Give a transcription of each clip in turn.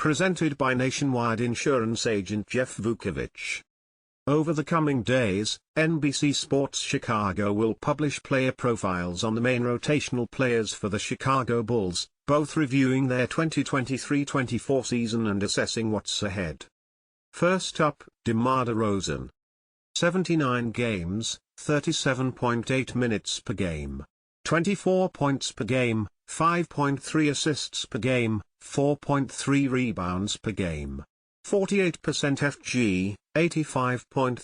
Presented by Nationwide insurance agent Jeff Vukovich. Over the coming days, NBC Sports Chicago will publish player profiles on the main rotational players for the Chicago Bulls, both reviewing their 2023-24 season and assessing what's ahead. First up, Demar Derozan. 79 games, 37.8 minutes per game. 24 points per game, 5.3 assists per game, 4.3 rebounds per game. 48% FG, 85.3%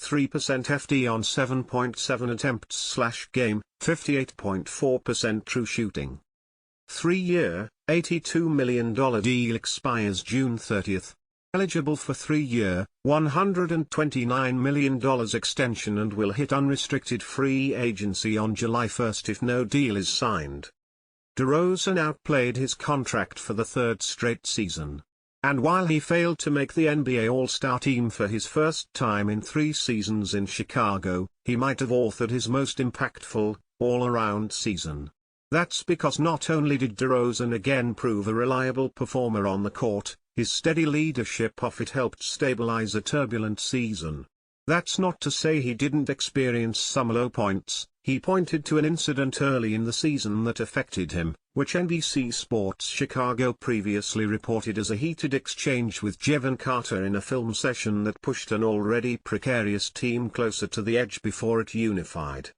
FD on 7.7 attempts/game, 58.4% true shooting. 3-year, $82 million deal expires June 30. Eligible for 3-year, $129 million extension and will hit unrestricted free agency on July 1 if no deal is signed. Derozan outplayed his contract for the third straight season. And while he failed to make the NBA All-Star team for his first time in 3 seasons in Chicago, he might have authored his most impactful, all-around season. That's because not only did Derozan again prove a reliable performer on the court, his steady leadership off it helped stabilize a turbulent season. That's not to say he didn't experience some low points. He pointed to an incident early in the season that affected him, which NBC Sports Chicago previously reported as a heated exchange with Jevon Carter in a film session that pushed an already precarious team closer to the edge before it unified.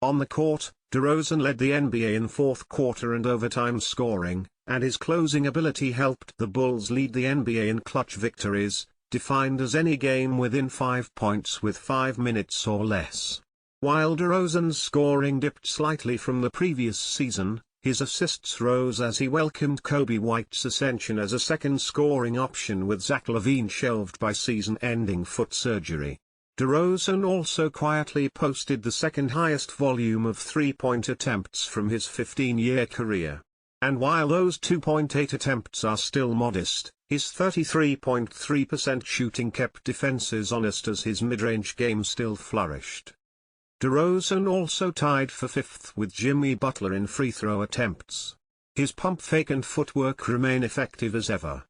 On the court, Derozan led the NBA in fourth quarter and overtime scoring, and his closing ability helped the Bulls lead the NBA in clutch victories, defined as any game within 5 points with 5 minutes or less. While Derozan's scoring dipped slightly from the previous season, his assists rose as he welcomed Kobe White's ascension as a second scoring option with Zach LaVine shelved by season-ending foot surgery. Derozan also quietly posted the second highest volume of three-point attempts from his 15-year career. And while those 2.8 attempts are still modest, his 33.3% shooting kept defenses honest as his mid-range game still flourished. Derozan also tied for 5th with Jimmy Butler in free throw attempts. His pump fake and footwork remain effective as ever.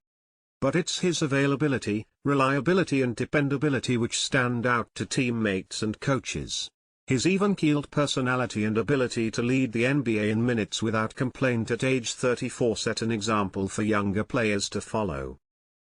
But it's his availability, reliability and dependability which stand out to teammates and coaches. His even-keeled personality and ability to lead the NBA in minutes without complaint at age 34 set an example for younger players to follow.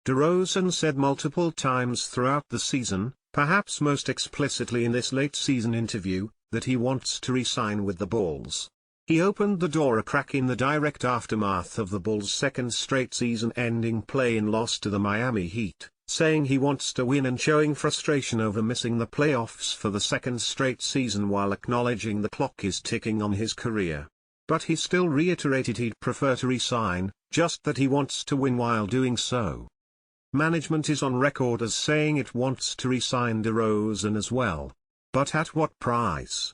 Derozan said multiple times throughout the season, perhaps most explicitly in this late-season interview, that he wants to re-sign with the Bulls. He opened the door a crack in the direct aftermath of the Bulls' second straight season-ending play-in loss to the Miami Heat, saying he wants to win and showing frustration over missing the playoffs for the second straight season while acknowledging the clock is ticking on his career. But he still reiterated he'd prefer to re-sign, just that he wants to win while doing so. Management is on record as saying it wants to re-sign Derozan as well. But at what price?